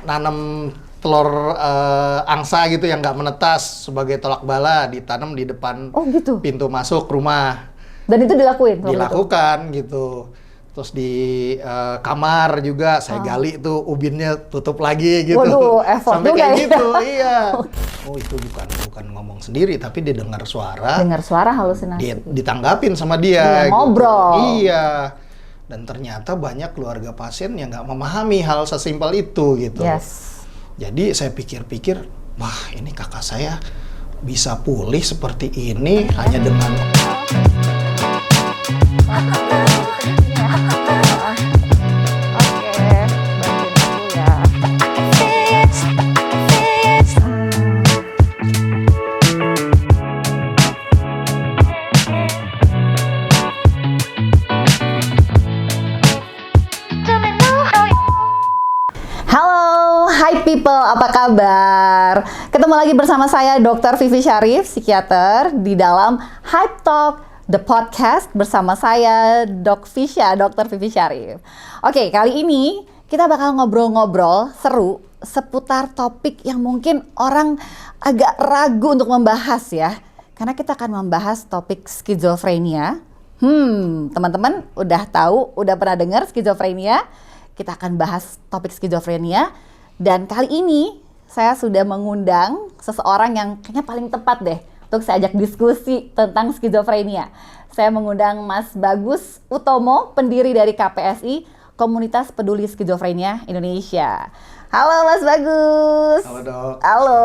nanam telur angsa gitu yang nggak menetas sebagai tolak bala, ditanam di depan gitu. pintu masuk rumah. Dan itu dilakuin? Dilakukan gitu. Terus di kamar juga saya gali tuh ubinnya, tutup lagi gitu. Waduh, effort sampai juga kayak ya. gitu, iya. Oh itu bukan ngomong sendiri, tapi dia dengar suara. Dengar suara halusinasi. Dia ditanggapin sama dia. Dia ngobrol. Gitu. Iya. Dan ternyata banyak keluarga pasien yang nggak memahami hal sesimpel itu gitu. Yes. Jadi saya pikir-pikir, wah ini kakak saya bisa pulih seperti ini hanya dengan people, apa kabar? Ketemu lagi bersama saya Dr. Vivi Syarif, psikiater di dalam Hype Talk, the podcast bersama saya Dok Visha, Dr. Vivi Syarif. Oke, kali ini kita bakal ngobrol-ngobrol seru seputar topik yang mungkin orang agak ragu untuk membahas ya. Karena kita akan membahas topik skizofrenia. Teman-teman udah tahu, udah pernah dengar skizofrenia? Kita akan bahas topik skizofrenia. Dan kali ini saya sudah mengundang seseorang yang kayaknya paling tepat deh untuk saya ajak diskusi tentang skizofrenia. Saya mengundang Mas Bagus Utomo, pendiri dari KPSI, Komunitas Peduli Skizofrenia Indonesia. Halo Mas Bagus. Halo Dok. Halo.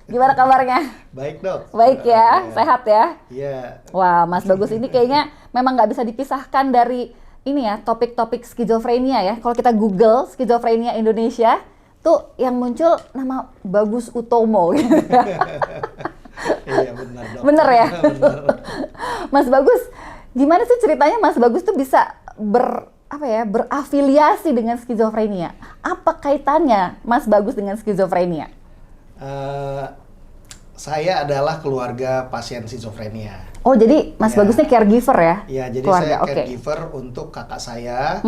Gimana kabarnya? Baik Dok. Baik ya, sehat ya? Iya. Wah, Mas Bagus ini kayaknya memang nggak bisa dipisahkan dari ini ya, topik-topik skizofrenia ya. Kalau kita Google skizofrenia Indonesia, tuh yang muncul nama Bagus Utomo gitu. Iya benar Dok. Bener ya? Bener. Mas Bagus, gimana sih ceritanya Mas Bagus tuh bisa berafiliasi dengan skizofrenia? Apa kaitannya Mas Bagus dengan skizofrenia? Saya adalah keluarga pasien skizofrenia. Oh, jadi Mas Bagusnya caregiver ya? Iya, jadi keluarga. saya caregiver untuk kakak saya.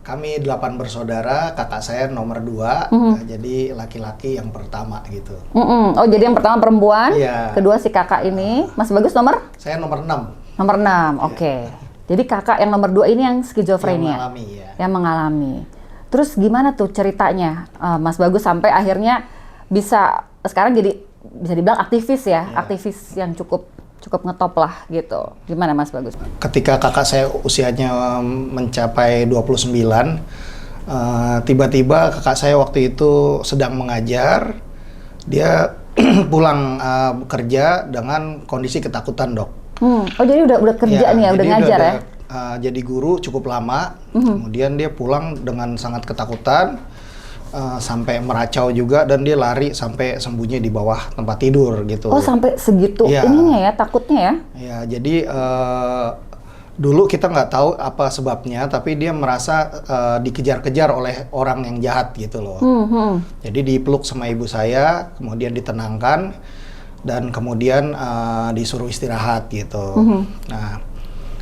Kami 8 bersaudara, kakak saya nomor 2, jadi laki-laki yang pertama gitu. Oh, jadi yang pertama perempuan, kedua si kakak ini. Mas Bagus nomor? Saya nomor 6. Nomor 6, oke. Jadi kakak yang nomor 2 ini yang skizofrenia? Yang mengalami, ya. Yang mengalami. Terus gimana tuh ceritanya Mas Bagus sampai akhirnya bisa, sekarang jadi bisa dibilang aktivis ya, aktivis yang cukup ngetop lah gitu. Gimana Mas Bagus? Ketika kakak saya usianya mencapai 29, tiba-tiba kakak saya waktu itu sedang mengajar, dia pulang bekerja dengan kondisi ketakutan Dok. Oh jadi udah kerja nih ya, udah ngajar ya? Jadi guru cukup lama, kemudian dia pulang dengan sangat ketakutan, sampai meracau juga, dan dia lari sampai sembunyi di bawah tempat tidur gitu. Oh sampai segitu ininya ya, takutnya ya? Ya jadi dulu kita nggak tahu apa sebabnya, tapi dia merasa dikejar-kejar oleh orang yang jahat gitu loh. Jadi dipeluk sama ibu saya, kemudian ditenangkan, dan kemudian disuruh istirahat gitu. Nah,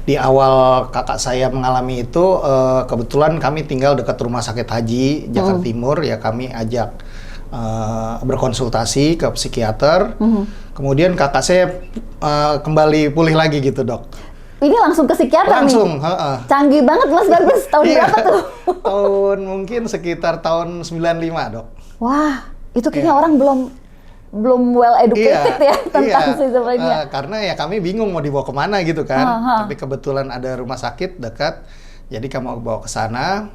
di awal kakak saya mengalami itu, kebetulan kami tinggal dekat rumah sakit haji Jakarta Timur, ya kami ajak berkonsultasi ke psikiater. Kemudian kakak saya kembali pulih lagi gitu Dok. Ini langsung ke psikiater langsung, nih? Canggih banget Mas Bagus, tahun berapa tuh? Tahun mungkin sekitar tahun 95 Dok. Wah, itu kayaknya orang belum well educated ya tentang skizofrenia. Karena ya kami bingung mau dibawa kemana gitu kan. Tapi kebetulan ada rumah sakit dekat, jadi kami bawa ke sana.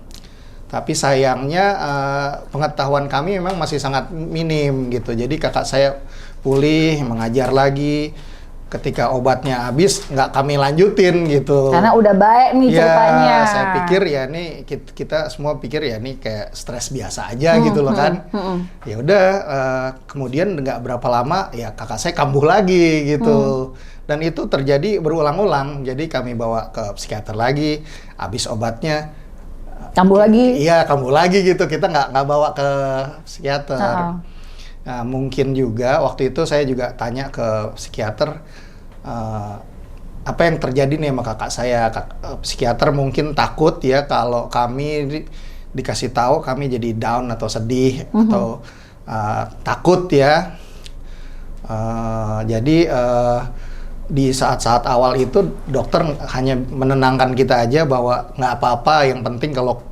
Tapi sayangnya pengetahuan kami memang masih sangat minim gitu. Jadi kakak saya pulih, mengajar lagi. Ketika obatnya habis, nggak kami lanjutin gitu. Karena udah baik nih ceritanya. Saya pikir ya nih, kita semua pikir ya nih kayak stres biasa aja gitu loh kan. Ya udah, kemudian nggak berapa lama ya kakak saya kambuh lagi gitu. Dan itu terjadi berulang-ulang. Jadi kami bawa ke psikiater lagi, habis obatnya kambuh lagi. Iya, kambuh lagi gitu. Kita nggak bawa ke psikiater. Nah, mungkin juga waktu itu saya juga tanya ke psikiater, apa yang terjadi nih sama kakak saya. Psikiater mungkin takut ya kalau kami dikasih tahu kami jadi down atau sedih atau takut ya. Jadi di saat-saat awal itu dokter hanya menenangkan kita aja bahwa nggak apa-apa, yang penting kalau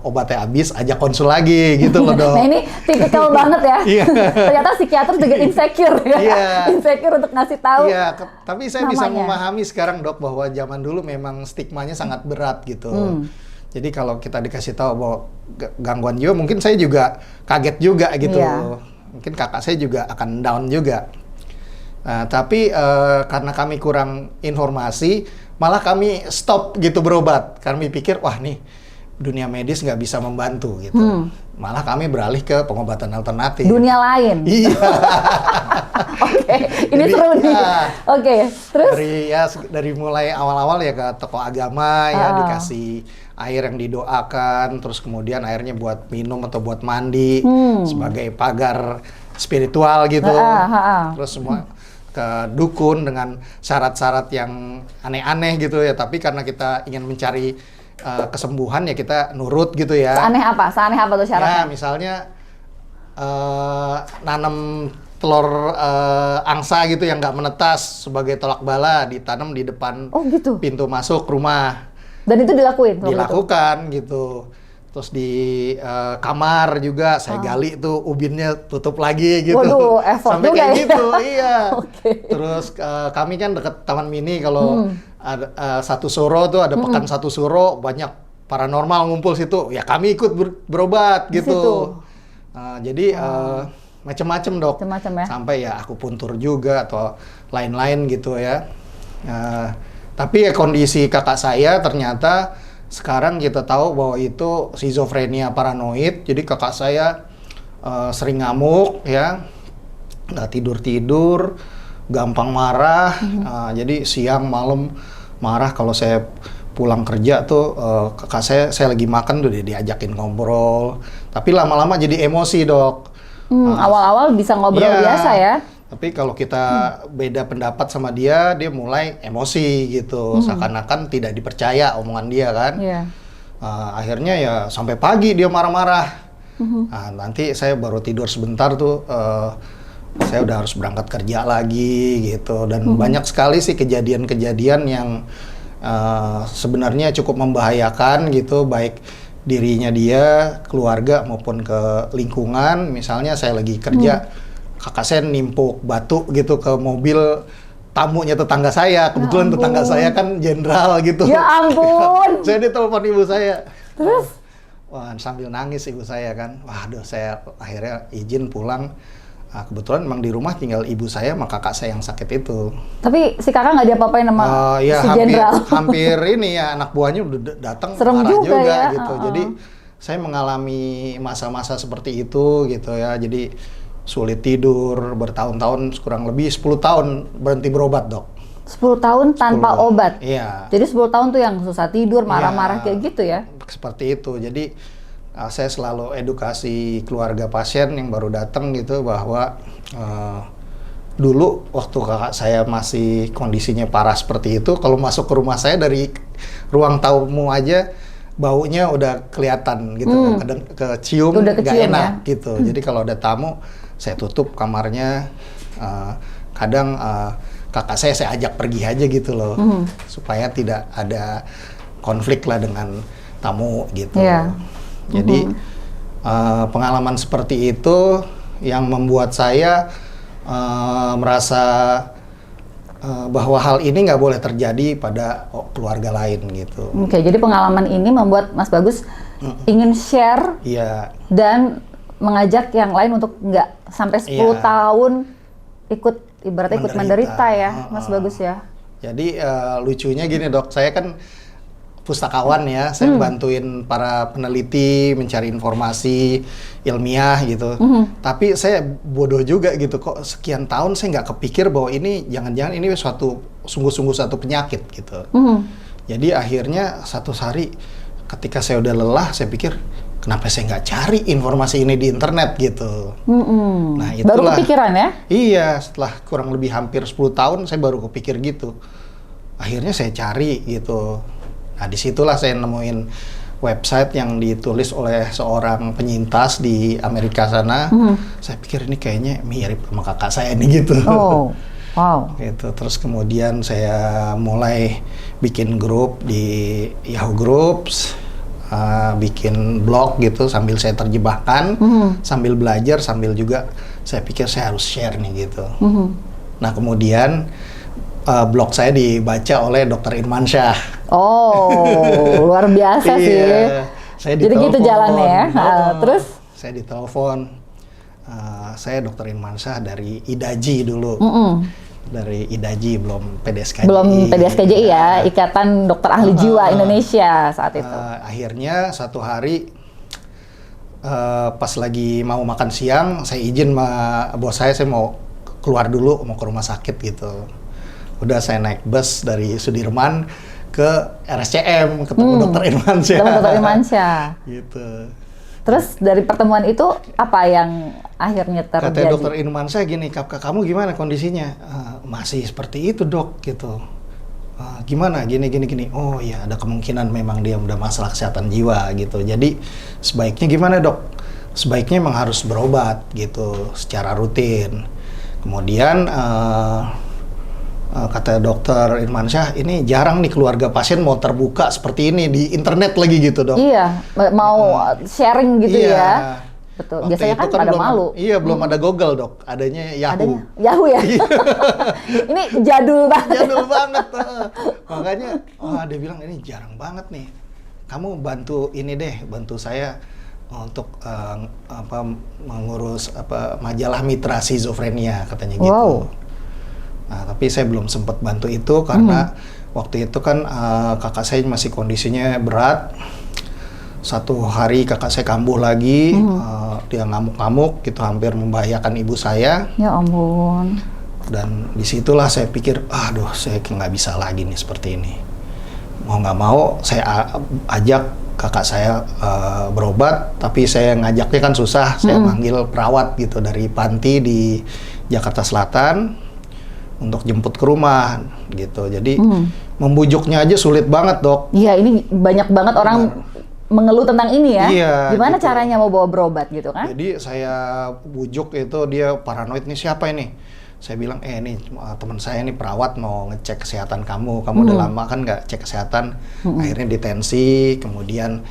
obatnya habis ajak konsul lagi gitu loh dok. Nah ini tipikal banget ya. Iya. Ternyata psikiater juga insecure ya. Iya. Insecure untuk ngasih tahu. Iya, tapi saya bisa namanya. memahami sekarang dok bahwa zaman dulu memang stigmanya sangat berat gitu. Jadi kalau kita dikasih tahu bahwa gangguan jiwa, mungkin saya juga kaget juga gitu. Iya. Mungkin kakak saya juga akan down juga. Nah, tapi karena kami kurang informasi, malah kami stop gitu berobat. Kami pikir, wah nih dunia medis nggak bisa membantu gitu. Malah kami beralih ke pengobatan alternatif. Dunia lain. Iya. Oke, ini Jadi, seru nih. Oke, terus? Dari mulai awal-awal ya ke tokoh agama ya, dikasih air yang didoakan, terus kemudian airnya buat minum atau buat mandi sebagai pagar spiritual gitu. Terus semua ke dukun dengan syarat-syarat yang aneh-aneh gitu ya, tapi karena kita ingin mencari kesembuhan ya kita nurut gitu ya. Seaneh apa tuh syaratnya? Ya, misalnya nanam telur angsa gitu yang nggak menetas sebagai tolak bala, ditanam di depan gitu. pintu masuk rumah. Dan itu dilakuin? Dilakukan gitu. Terus di kamar juga saya gali tuh ubinnya tutup lagi gitu. Waduh, effort sampai juga kayak ya. gitu, iya. Okay. Terus kami kan deket Taman Mini, kalau ada satu suro tuh ada pekan satu suro, banyak paranormal ngumpul situ. Ya kami ikut berobat Di gitu. situ? Jadi macam-macam dok. Macam-macam ya. Sampai ya aku puntur juga atau lain-lain gitu ya. Tapi ya kondisi kakak saya ternyata sekarang kita tahu bahwa itu skizofrenia paranoid. Jadi kakak saya sering ngamuk ya, nggak tidur-tidur, gampang marah. Jadi siang malam marah. Kalau saya pulang kerja tuh kakak saya lagi makan tuh diajakin ngobrol. Tapi lama-lama jadi emosi dok. Awal-awal bisa ngobrol biasa ya. Tapi kalau kita beda pendapat sama dia mulai emosi gitu, seakan-akan tidak dipercaya omongan dia kan. Akhirnya ya sampai pagi dia marah-marah. Nah, nanti saya baru tidur sebentar tuh, saya udah harus berangkat kerja lagi gitu. Dan banyak sekali sih kejadian-kejadian yang sebenarnya cukup membahayakan gitu, baik dirinya dia, keluarga maupun ke lingkungan. Misalnya saya lagi kerja, kakak saya nimpuk batu gitu ke mobil tamunya tetangga saya. Kebetulan tetangga saya kan jenderal gitu. Ya ampun. Saya ditelepon ibu saya. Terus? Wah, sambil nangis ibu saya kan. Waduh, saya akhirnya izin pulang. Nah, kebetulan memang di rumah tinggal ibu saya sama kakak saya yang sakit itu. Tapi si kakak nggak diapa-apain sama Ya, si jenderal? hampir ini ya, anak buahnya udah datang Serem marah juga ya. gitu. Jadi saya mengalami masa-masa seperti itu gitu ya. Jadi sulit tidur bertahun-tahun, kurang lebih 10 tahun berhenti berobat dok. 10 tahun tanpa 10, obat? Iya. Jadi 10 tahun tuh yang susah tidur, marah-marah kayak gitu ya? Seperti itu. Jadi saya selalu edukasi keluarga pasien yang baru datang gitu bahwa dulu waktu kakak saya masih kondisinya parah seperti itu, kalau masuk ke rumah saya dari ruang tamu aja baunya udah kelihatan gitu, kadang kecium nggak enak ya? Gitu. Jadi kalau ada tamu saya tutup kamarnya, kadang kakak saya ajak pergi aja gitu loh, supaya tidak ada konflik lah dengan tamu gitu. Jadi pengalaman seperti itu yang membuat saya merasa bahwa hal ini nggak boleh terjadi pada keluarga lain gitu. Oke, jadi pengalaman ini membuat Mas Bagus ingin share dan mengajak yang lain untuk nggak sampai 10 tahun ibaratnya ikut menderita ya, Mas Bagus ya. Jadi lucunya gini dok, saya kan pustakawan ya, saya bantuin para peneliti mencari informasi ilmiah gitu. Tapi saya bodoh juga gitu, kok sekian tahun saya nggak kepikir bahwa ini jangan-jangan ini sungguh-sungguh satu penyakit gitu. Jadi akhirnya satu hari ketika saya udah lelah, saya pikir kenapa saya nggak cari informasi ini di internet gitu. Nah itulah. Baru kepikiran ya? Iya, setelah kurang lebih hampir 10 tahun saya baru kepikir gitu. Akhirnya saya cari gitu. Nah disitulah saya nemuin website yang ditulis oleh seorang penyintas di Amerika sana. Saya pikir ini kayaknya mirip sama kakak saya nih gitu. Oh, wow. Gitu. Terus kemudian saya mulai bikin grup di Yahoo Groups, bikin blog gitu sambil saya terjemahkan, sambil belajar, sambil juga saya pikir saya harus share nih gitu. Nah kemudian blog saya dibaca oleh Dr. Irmansyah. Oh, luar biasa sih. Saya Jadi gitu jalannya ya. Terus? Saya ditelepon. Saya Dr. Irmansyah dari IDAJI dulu. Dari IDAJI, belum PDSKJI. Belum PDSKJI ya, Ikatan Dokter Ahli Jiwa Indonesia saat itu. Akhirnya satu hari pas lagi mau makan siang, saya izin sama bos saya mau keluar dulu, mau ke rumah sakit gitu. Udah saya naik bus dari Sudirman ke RSCM, ketemu Dr. Irmansyah. Ketemu Dr. Irmansyah. Gitu. Terus dari pertemuan itu apa yang akhirnya terjadi? Kata Dr. Irmansyah gini, kakak kamu gimana kondisinya? Masih seperti itu dok, gitu. Gimana? Gini. Oh ya, ada kemungkinan memang dia udah masalah kesehatan jiwa gitu. Jadi sebaiknya gimana dok? Sebaiknya memang harus berobat gitu, secara rutin. Kemudian kata Dokter Irmansyah, ini jarang nih keluarga pasien mau terbuka seperti ini di internet lagi gitu dok. Iya, mau sharing gitu iya. Ya. Betul. Waktu biasanya kan pada belum, malu. Iya, belum ada Google dok, adanya Yahoo. Yahoo ya. Ini jadul banget. Jadul banget. Makanya, dia bilang ini jarang banget nih. Kamu bantu ini deh, bantu saya untuk mengurus majalah Mitra Schizophrenia katanya gitu. Wow. Nah, tapi saya belum sempat bantu itu karena waktu itu kan kakak saya masih kondisinya berat. Satu hari kakak saya kambuh lagi, dia ngamuk-ngamuk gitu, hampir membahayakan ibu saya. Ya ampun. Dan disitulah saya pikir, aduh saya nggak bisa lagi nih seperti ini. Mau nggak mau saya ajak kakak saya berobat, tapi saya ngajaknya kan susah. Saya manggil perawat gitu dari panti di Jakarta Selatan untuk jemput ke rumah gitu. Jadi membujuknya aja sulit banget dok. Iya, ini banyak banget orang mengeluh tentang ini ya. Iya, gimana gitu. caranya mau bawa berobat gitu kan? Jadi saya bujuk itu, dia paranoid, nih siapa ini? Saya bilang, ini teman saya ini perawat mau ngecek kesehatan kamu. Kamu udah lama kan nggak cek kesehatan. Akhirnya ditensi, kemudian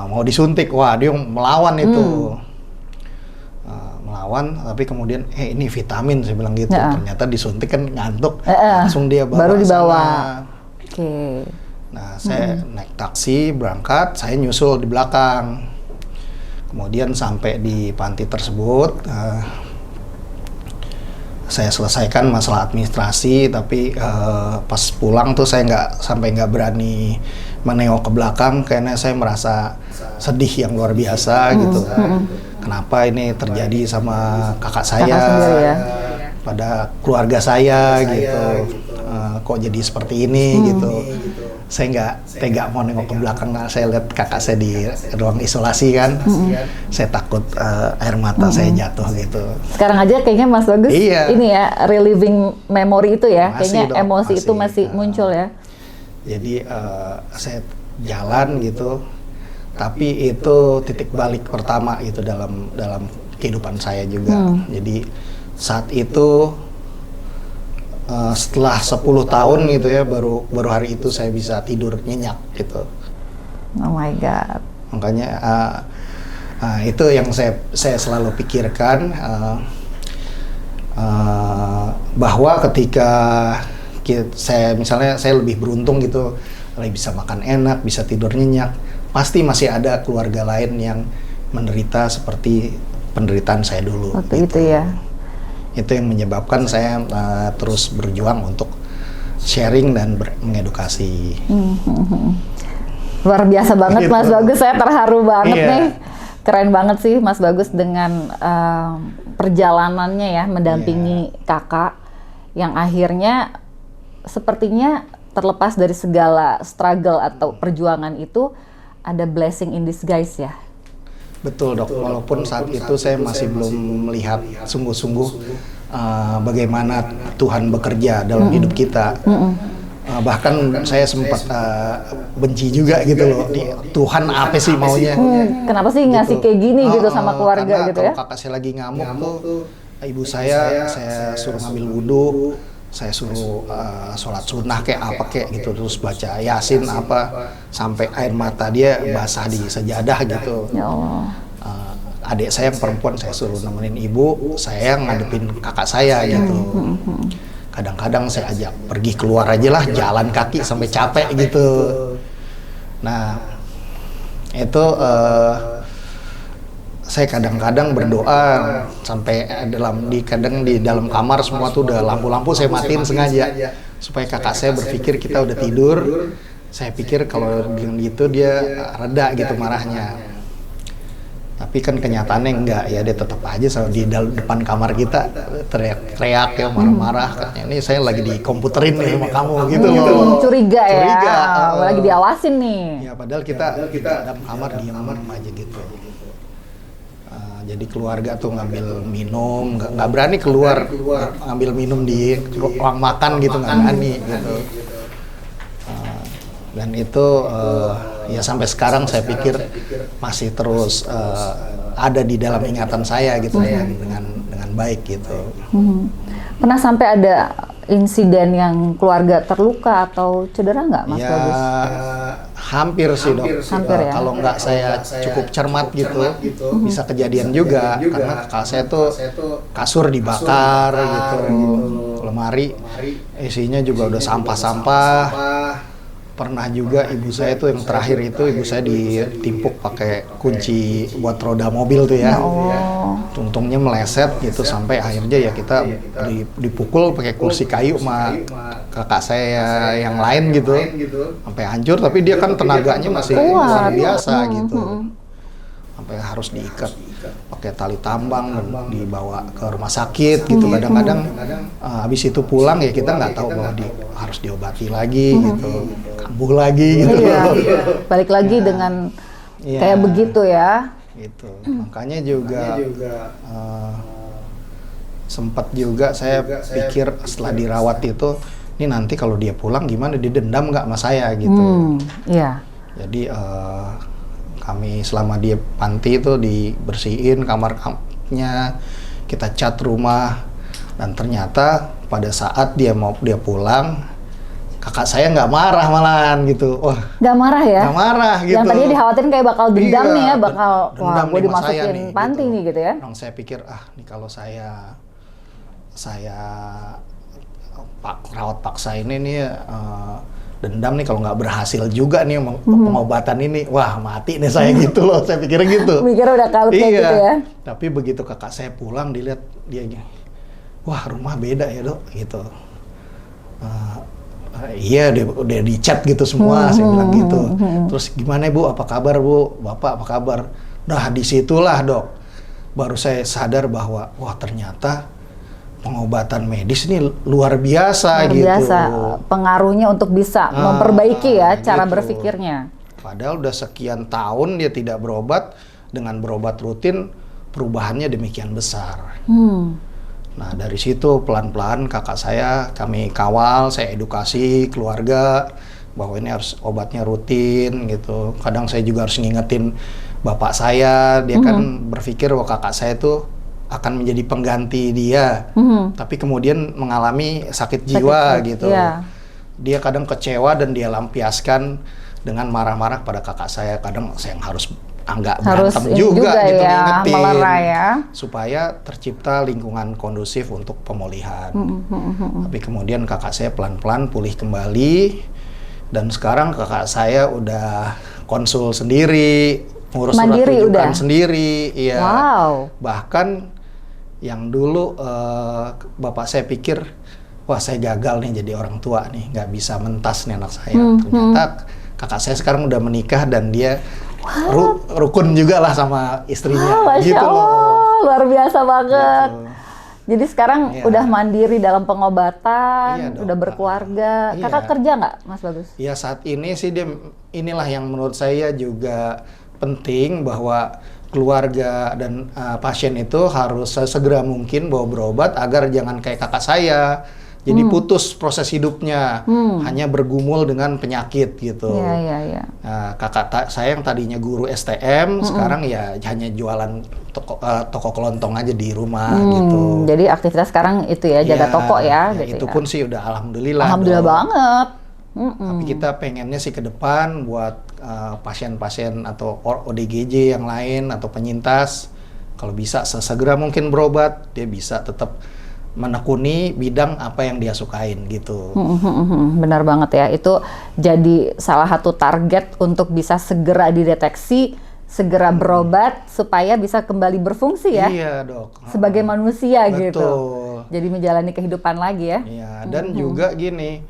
mau disuntik. Wah, dia melawan itu. Melawan, tapi kemudian ini vitamin, saya bilang gitu. Ternyata disuntik kan ngantuk, langsung dia bawa. Baru dibawa. Oke. Nah, saya naik taksi, berangkat, saya nyusul di belakang. Kemudian sampai di panti tersebut, saya selesaikan masalah administrasi, tapi pas pulang tuh saya nggak berani menengok ke belakang karena saya merasa sedih yang luar biasa gitu. Kenapa ini terjadi sama kakak saya, ya? pada keluarga saya gitu. Kok jadi seperti ini gitu. Saya nggak tega mau nengok ke belakang, saya lihat kakak saya di ruang isolasi kan. Saya takut air mata saya jatuh gitu. Sekarang aja kayaknya Mas Bagus ini ya, reliving memory itu ya, masih kayaknya dong, emosi itu masih muncul ya. Jadi saya jalan gitu, tapi itu titik balik pertama gitu dalam kehidupan saya juga. Jadi saat itu setelah 10 tahun gitu ya, baru hari itu saya bisa tidur nyenyak gitu. Oh my God. Makanya itu yang saya selalu pikirkan, bahwa ketika saya lebih beruntung gitu, bisa makan enak, bisa tidur nyenyak, pasti masih ada keluarga lain yang menderita seperti penderitaan saya dulu. Waktu gitu. itu ya. Itu yang menyebabkan saya terus berjuang untuk sharing dan mengedukasi. Luar biasa banget gitu. Mas Bagus, saya terharu banget Iya. nih. Keren banget sih Mas Bagus dengan perjalanannya ya, mendampingi kakak yang akhirnya sepertinya terlepas dari segala struggle atau perjuangan itu, ada blessing in disguise ya. Betul dok, walaupun saat itu saya masih belum melihat sungguh-sungguh bagaimana Tuhan bekerja dalam hidup kita. Bahkan saya sempat benci juga gitu loh. Tuhan apa sih maunya? Kenapa sih ngasih Gitu. kayak gini gitu sama keluarga Karena gitu kalau ya? kakak saya lagi ngamuk tuh, ibu saya suruh ngambil wudhu, saya suruh sholat sunnah kayak apa kayak gitu, terus baca yasin apa sampai air mata dia basah di sejadah gitu. Ya Allah. Adik saya yang perempuan saya suruh nemenin ibu, saya ngadepin kakak saya gitu. Kadang-kadang saya ajak pergi keluar aja lah, jalan kaki sampai capek gitu. Nah itu saya kadang-kadang berdoa sampai kadang di dalam kamar semua tuh udah lampu-lampu saya matiin sengaja supaya kakak saya berpikir kita udah tidur. Saya pikir kalau dengan gitu dia reda gitu marahnya. Tapi kan kenyataannya enggak ya, dia tetap aja selalu di depan kamar kita teriak-teriak ya, marah-marah katanya ini saya lagi dikomputerin nih sama kamu gitu loh. Curiga ya. Curiga, Lagi diawasin nih. Ya padahal kita dalam kamar diam aja gitu. Jadi keluarga tuh ngambil minum, nggak berani keluar ngambil minum di ruang makan gitu, nggak berani gitu. Dan itu ya sampai sekarang saya pikir masih terus ada di dalam ingatan saya gitu dengan baik gitu. Pernah sampai ada insiden yang keluarga terluka atau cedera nggak, Mas Bagus? Hampir sih dok. Hampir ya? Kalau nggak saya cukup cermat gitu, bisa kejadian juga. Karena kakak saya tuh kasur dibakar gitu, lemari isinya juga udah sampah-sampah. Pernah juga ibu saya tuh yang terakhir itu ibu saya ditimpuk pakai kunci buat roda mobil tuh ya. Untungnya meleset gitu sampai akhirnya ya kita dipukul pakai kursi kayu sama kakak saya yang lain gitu. Sampai hancur, tapi dia kan tenaganya masih luar biasa gitu. Sampai harus diikat pakai tali tambang dan dibawa ke rumah sakit gitu. Kadang-kadang habis itu pulang ya kita nggak tahu bahwa harus diobati lagi gitu, kambuh lagi gitu. Iya. Balik lagi dengan kayak begitu ya. Gitu. Makanya juga sempat juga saya pikir setelah dirawat itu, ini nanti kalau dia pulang gimana, didendam nggak sama saya gitu. Iya. Jadi kami selama dia panti itu dibersihin kamarnya, kita cat rumah, dan ternyata pada saat dia pulang, kakak saya nggak marah malahan gitu. Wah, nggak marah ya? Nggak marah gitu. Yang tadinya dikhawatirin kayak bakal dendam nih ya, bakal wah gue nih sama dimasukin saya nih, panti nih gitu ya. Orang saya pikir nih kalau saya rawat paksa ini nih dendam nih kalau nggak berhasil juga nih pengobatan ini, wah mati nih saya gitu loh, saya pikirnya gitu. Mikirnya udah kalut kayak gitu ya. Tapi begitu kakak saya pulang dilihat dia gini, wah rumah beda ya dok gitu. Iya udah dicat gitu semua, saya bilang gitu. Terus gimana Bu, apa kabar Bu, Bapak apa kabar? Nah disitulah dok, baru saya sadar bahwa wah ternyata pengobatan medis ini luar biasa gitu. Luar biasa, pengaruhnya untuk bisa memperbaiki ya cara gitu. Berpikirnya. Padahal udah sekian tahun dia tidak berobat, dengan berobat rutin perubahannya demikian besar. Nah dari situ pelan-pelan kakak saya kami kawal, saya edukasi keluarga bahwa ini harus obatnya rutin gitu. Kadang saya juga harus ngingetin bapak saya, dia kan berpikir bahwa kakak saya tuh akan menjadi pengganti dia, tapi kemudian mengalami sakit jiwa gitu. Yeah. Dia kadang kecewa dan dia lampiaskan dengan marah-marah pada kakak saya. Kadang saya harus berantem juga gitu, ya, ngingetin ya. Supaya tercipta lingkungan kondusif untuk pemulihan. Tapi kemudian kakak saya pelan-pelan pulih kembali, dan sekarang kakak saya udah konsul sendiri, ngurus surat rujukan sendiri, iya. Wow. Bahkan yang dulu bapak saya pikir, wah saya gagal nih jadi orang tua nih, nggak bisa mentas nih anak saya. Ternyata kakak saya sekarang udah menikah dan dia rukun juga lah sama istrinya. Masya gitu Allah, loh. luar biasa banget. Gitu. Jadi sekarang udah mandiri dalam pengobatan, udah berkeluarga. Kakak kerja nggak, Mas Bagus? Ya saat ini sih inilah yang menurut saya juga penting, bahwa keluarga dan pasien itu harus segera mungkin bawa berobat agar jangan kayak kakak saya Jadi putus proses hidupnya, hanya bergumul dengan penyakit gitu. Iya. Nah, saya yang tadinya guru STM, sekarang ya hanya jualan toko kelontong aja di rumah gitu. Jadi aktivitas sekarang itu ya, jaga toko ya gitu itu ya. pun sih udah alhamdulillah. Alhamdulillah banget. Tapi kita pengennya sih ke depan buat pasien-pasien atau ODGJ yang lain atau penyintas, kalau bisa sesegera mungkin berobat, dia bisa tetap menekuni bidang apa yang dia sukain gitu. Benar banget ya, itu jadi salah satu target untuk bisa segera dideteksi, segera berobat supaya bisa kembali berfungsi ya. Iya dok. Sebagai manusia gitu. Betul. Jadi menjalani kehidupan lagi ya. Iya, dan juga gini,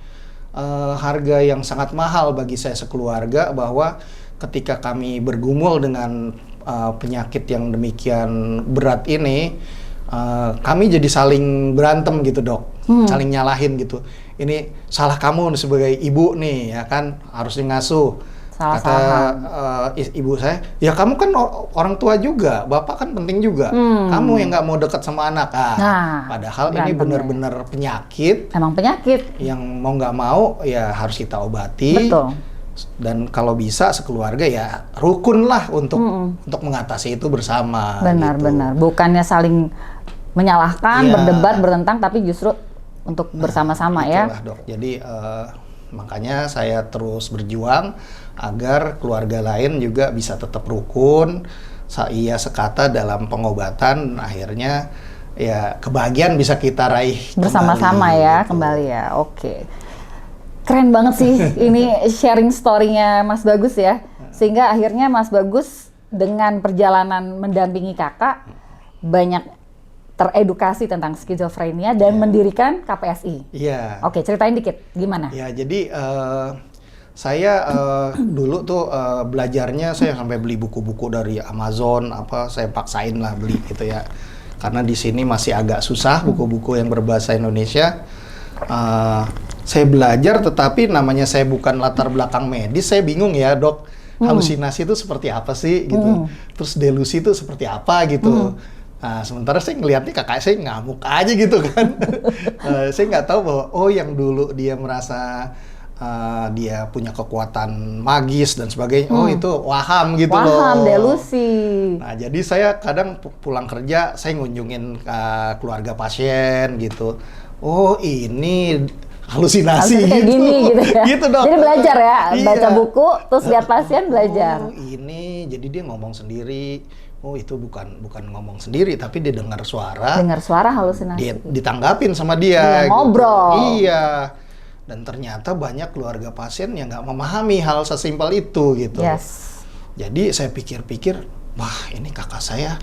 harga yang sangat mahal bagi saya sekeluarga bahwa ketika kami bergumul dengan penyakit yang demikian berat ini, kami jadi saling berantem gitu dok, saling nyalahin gitu. Ini salah kamu sebagai ibu nih ya kan, harusnya ngasuh. Kata ibu saya, ya kamu kan orang tua juga, bapak kan penting juga. Kamu yang nggak mau dekat sama anak. Padahal ini benar-benar penyakit. Emang penyakit. Yang mau nggak mau ya harus kita obati. Betul. Dan kalau bisa sekeluarga ya rukun lah untuk mengatasi itu bersama. Benar. Bukannya saling menyalahkan, berdebat, bertentang, tapi justru untuk bersama-sama ya. Itulah dok. Jadi makanya saya terus berjuang agar keluarga lain juga bisa tetap rukun, ia sekata dalam pengobatan. Akhirnya ya kebahagiaan bisa kita raih bersama-sama ya, gitu. Kembali ya. Oke. Keren banget sih ini sharing story-nya Mas Bagus ya. Sehingga akhirnya Mas Bagus dengan perjalanan mendampingi kakak banyak teredukasi tentang skizofrenia dan mendirikan KPSI. Iya. Oke, ceritain dikit gimana? Ya, jadi saya dulu tuh belajarnya saya sampai beli buku-buku dari Amazon, saya paksain lah beli gitu ya. Karena di sini masih agak susah buku-buku yang berbahasa Indonesia. Saya belajar, tetapi namanya saya bukan latar belakang medis, saya bingung ya dok, halusinasi itu seperti apa sih gitu, terus delusi itu seperti apa gitu. Nah, sementara saya ngelihatnya kakak saya ngamuk aja gitu kan. Saya nggak tahu bahwa yang dulu dia merasa dia punya kekuatan magis dan sebagainya, itu waham gitu loh. Waham, delusi. Nah, jadi saya kadang pulang kerja, saya ngunjungin keluarga pasien gitu. Oh, ini halusinasi kayak gitu. Gini gitu ya. Gitu dok. Jadi belajar ya, baca buku, terus lihat pasien belajar. Oh, ini, jadi dia ngomong sendiri. Oh, itu bukan ngomong sendiri, tapi dia dengar suara. Dengar suara halusinasi. Dia ditanggapin sama dia. Ngobrol. Gitu. Iya. Dan ternyata banyak keluarga pasien yang nggak memahami hal sesimpel itu gitu. Yes. Jadi saya pikir-pikir, wah ini kakak saya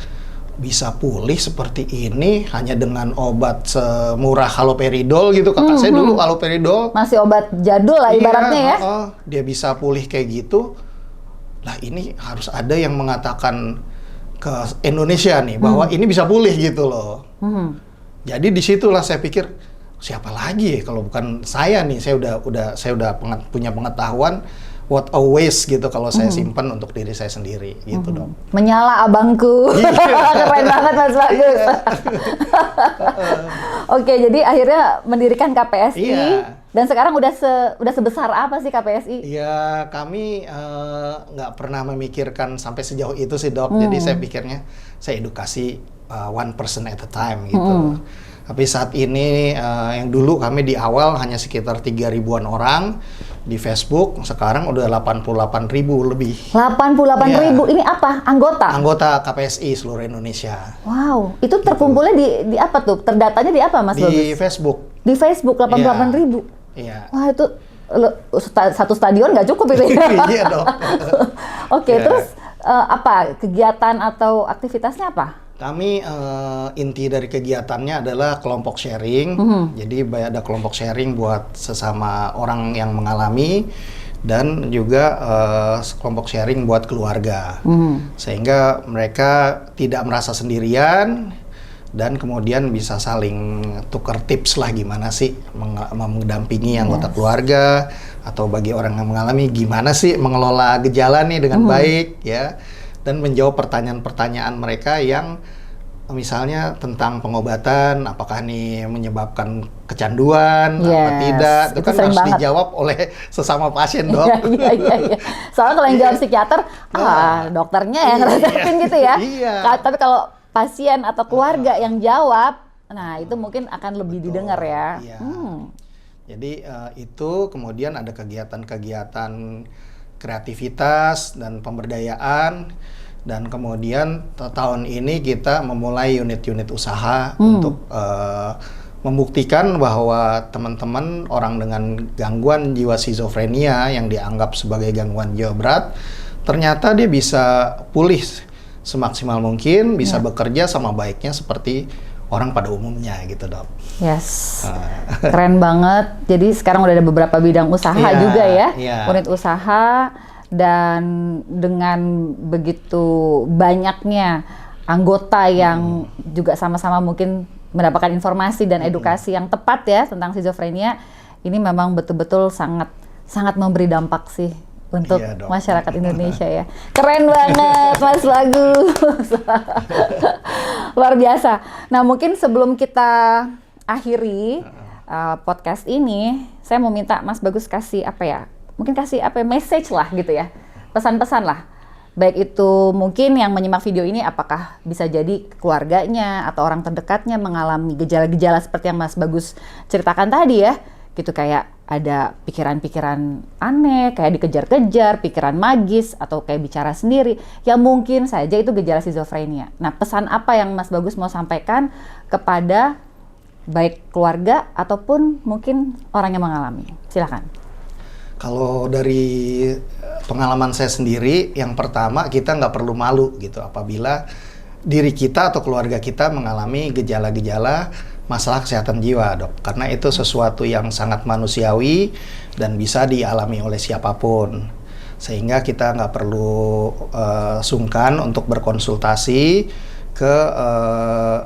bisa pulih seperti ini hanya dengan obat semurah haloperidol gitu. Kakak saya dulu haloperidol. Masih obat jadul lah ibaratnya ya. Dia bisa pulih kayak gitu. Lah ini harus ada yang mengatakan ke Indonesia nih bahwa ini bisa pulih gitu loh. Jadi disitulah saya pikir siapa lagi ya kalau bukan saya nih. Saya udah punya pengetahuan. What a waste gitu kalau saya simpan untuk diri saya sendiri gitu dong. Menyala abangku. Keren banget Mas Bagus. Oke, jadi akhirnya mendirikan KPSI. Iya. Dan sekarang udah sebesar apa sih KPSI? Ya kami nggak pernah memikirkan sampai sejauh itu sih dok. Jadi saya pikirnya saya edukasi one person at a time gitu. Tapi saat ini yang dulu kami di awal hanya sekitar 3.000-an orang di Facebook, sekarang udah 88.000 lebih. 88.000 ini apa? Anggota? Anggota KPSI seluruh Indonesia. Wow, itu terkumpulnya di apa tuh? Terdatanya di apa Mas Bagus? Di Facebook. Di Facebook 88.000. Iya. Wah itu satu stadion nggak cukup itu. Iya dong. Oke, terus apa kegiatan atau aktivitasnya apa? Kami inti dari kegiatannya adalah kelompok sharing. Jadi ada kelompok sharing buat sesama orang yang mengalami dan juga kelompok sharing buat keluarga. Sehingga mereka tidak merasa sendirian dan kemudian bisa saling tukar tips lah gimana sih mendampingi anggota keluarga atau bagi orang yang mengalami gimana sih mengelola gejala nih dengan baik ya. Dan menjawab pertanyaan-pertanyaan mereka yang misalnya tentang pengobatan, apakah ini menyebabkan kecanduan, apa tidak, itu kan harus dijawab oleh sesama pasien dok. Iya. Soalnya kalau yang jawab psikiater, dokternya yang resepin gitu ya. Tapi kalau pasien atau keluarga yang jawab, nah itu mungkin akan lebih didengar ya. Jadi itu kemudian ada kegiatan-kegiatan kreativitas dan pemberdayaan, dan kemudian tahun ini kita memulai unit-unit usaha untuk membuktikan bahwa teman-teman orang dengan gangguan jiwa skizofrenia yang dianggap sebagai gangguan jiwa berat, ternyata dia bisa pulih semaksimal mungkin, bisa bekerja sama baiknya seperti orang pada umumnya gitu dok. Yes, keren banget. Jadi sekarang udah ada beberapa bidang usaha juga ya, unit usaha, dan dengan begitu banyaknya anggota yang juga sama-sama mungkin mendapatkan informasi dan edukasi yang tepat ya tentang skizofrenia, ini memang betul-betul sangat memberi dampak sih untuk masyarakat Indonesia ya. Keren banget Mas Bagus. Luar biasa. Nah, mungkin sebelum kita akhiri podcast ini, saya mau minta Mas Bagus kasih message lah gitu ya. Pesan-pesan lah. Baik itu mungkin yang menyimak video ini apakah bisa jadi keluarganya atau orang terdekatnya mengalami gejala-gejala seperti yang Mas Bagus ceritakan tadi ya. Gitu, kayak ada pikiran-pikiran aneh, kayak dikejar-kejar, pikiran magis, atau kayak bicara sendiri, yang mungkin saja itu gejala skizofrenia. Nah, pesan apa yang Mas Bagus mau sampaikan kepada baik keluarga ataupun mungkin orang yang mengalami? Silakan. Kalau dari pengalaman saya sendiri, yang pertama kita nggak perlu malu gitu apabila diri kita atau keluarga kita mengalami gejala-gejala masalah kesehatan jiwa dok, karena itu sesuatu yang sangat manusiawi dan bisa dialami oleh siapapun, sehingga kita nggak perlu sungkan untuk berkonsultasi ke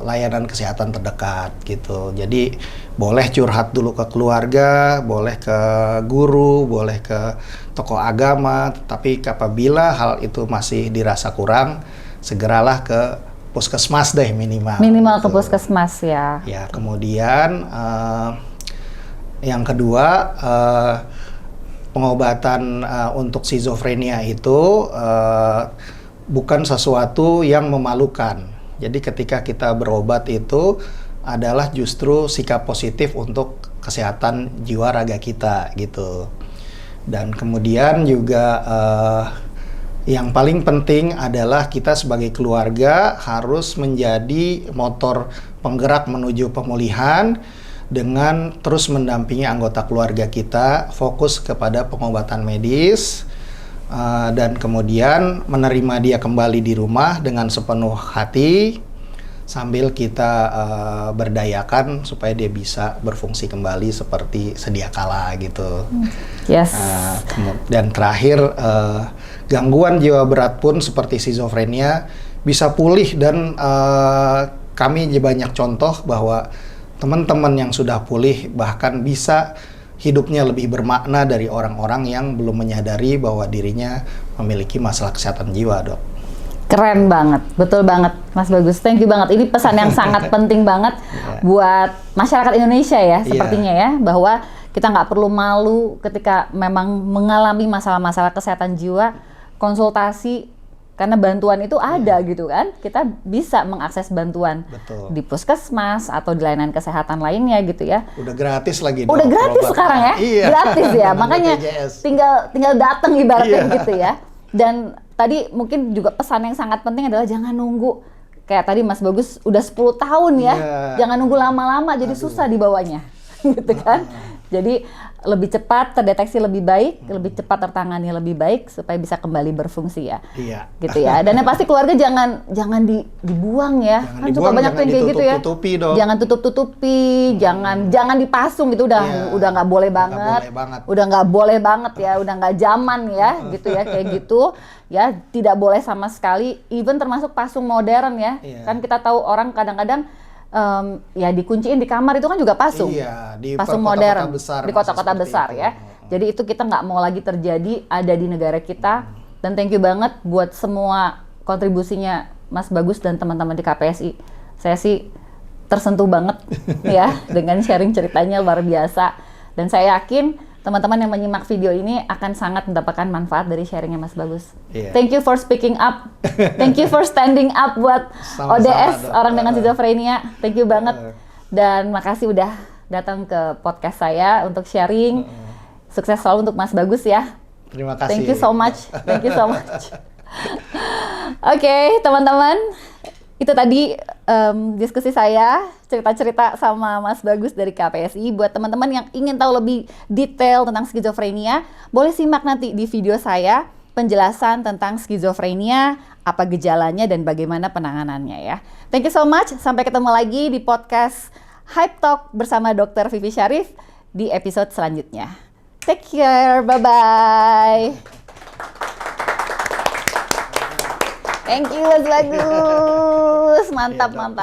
layanan kesehatan terdekat gitu. Jadi boleh curhat dulu ke keluarga, boleh ke guru, boleh ke tokoh agama, tapi apabila hal itu masih dirasa kurang, segeralah ke puskesmas deh minimal ke puskesmas ya. Ya, kemudian yang kedua, pengobatan untuk skizofrenia itu bukan sesuatu yang memalukan. Jadi ketika kita berobat itu adalah justru sikap positif untuk kesehatan jiwa raga kita gitu. Dan kemudian juga yang paling penting adalah kita sebagai keluarga harus menjadi motor penggerak menuju pemulihan dengan terus mendampingi anggota keluarga kita, fokus kepada pengobatan medis, dan kemudian menerima dia kembali di rumah dengan sepenuh hati sambil kita berdayakan supaya dia bisa berfungsi kembali seperti sedia kala gitu. Yes. Dan terakhir, gangguan jiwa berat pun seperti skizofrenia bisa pulih, dan kami banyak contoh bahwa teman-teman yang sudah pulih bahkan bisa hidupnya lebih bermakna dari orang-orang yang belum menyadari bahwa dirinya memiliki masalah kesehatan jiwa, dok. Keren banget, betul banget Mas Bagus, thank you banget. Ini pesan yang sangat penting banget buat masyarakat Indonesia ya, sepertinya ya, bahwa kita nggak perlu malu ketika memang mengalami masalah-masalah kesehatan jiwa, konsultasi, karena bantuan itu ada gitu kan, kita bisa mengakses bantuan di puskesmas atau di layanan kesehatan lainnya gitu ya. Udah gratis lagi. Udah gratis sekarang ya, gratis ya, makanya tinggal datang ibaratnya gitu ya. Dan tadi mungkin juga pesan yang sangat penting adalah jangan nunggu. Kayak tadi Mas Bagus udah 10 tahun ya, jangan nunggu lama-lama jadi susah dibawanya gitu kan. Jadi lebih cepat terdeteksi lebih baik, lebih cepat tertangani lebih baik supaya bisa kembali berfungsi ya. Iya. Gitu ya. Dan yang pasti keluarga jangan dibuang ya. Jangan kan suka banyak yang kayak gitu ya. Jangan tutup-tutupi, jangan dipasung gitu, udah nggak boleh banget. Udah nggak boleh banget ya, udah nggak zaman ya gitu ya, kayak gitu. Ya, tidak boleh sama sekali, even termasuk pasung modern ya. Kan kita tahu orang kadang-kadang ya dikunciin di kamar itu kan juga pasung. Iya, di pasung modern di kota-kota besar ya. Jadi itu kita nggak mau lagi terjadi ada di negara kita. Dan thank you banget buat semua kontribusinya Mas Bagus dan teman-teman di KPSI. Saya sih tersentuh banget ya dengan sharing ceritanya, luar biasa. Dan saya yakin teman-teman yang menyimak video ini akan sangat mendapatkan manfaat dari sharingnya Mas Bagus. Thank you for speaking up. Thank you for standing up buat Sama-sama, ODS, Dok. orang dengan skizofrenia. Thank you banget. Dan makasih udah datang ke podcast saya untuk sharing. Sukses selalu untuk Mas Bagus ya. Terima kasih. Thank you so much. Thank you so much. Oke, teman-teman. Itu tadi diskusi saya, cerita-cerita sama Mas Bagus dari KPSI. Buat teman-teman yang ingin tahu lebih detail tentang skizofrenia, boleh simak nanti di video saya penjelasan tentang skizofrenia, apa gejalanya dan bagaimana penanganannya ya. Thank you so much. Sampai ketemu lagi di podcast Hype Talk bersama Dr. Vivi Syarif di episode selanjutnya. Take care. Bye-bye. Thank you Mas Bagus. Mantap, mantap.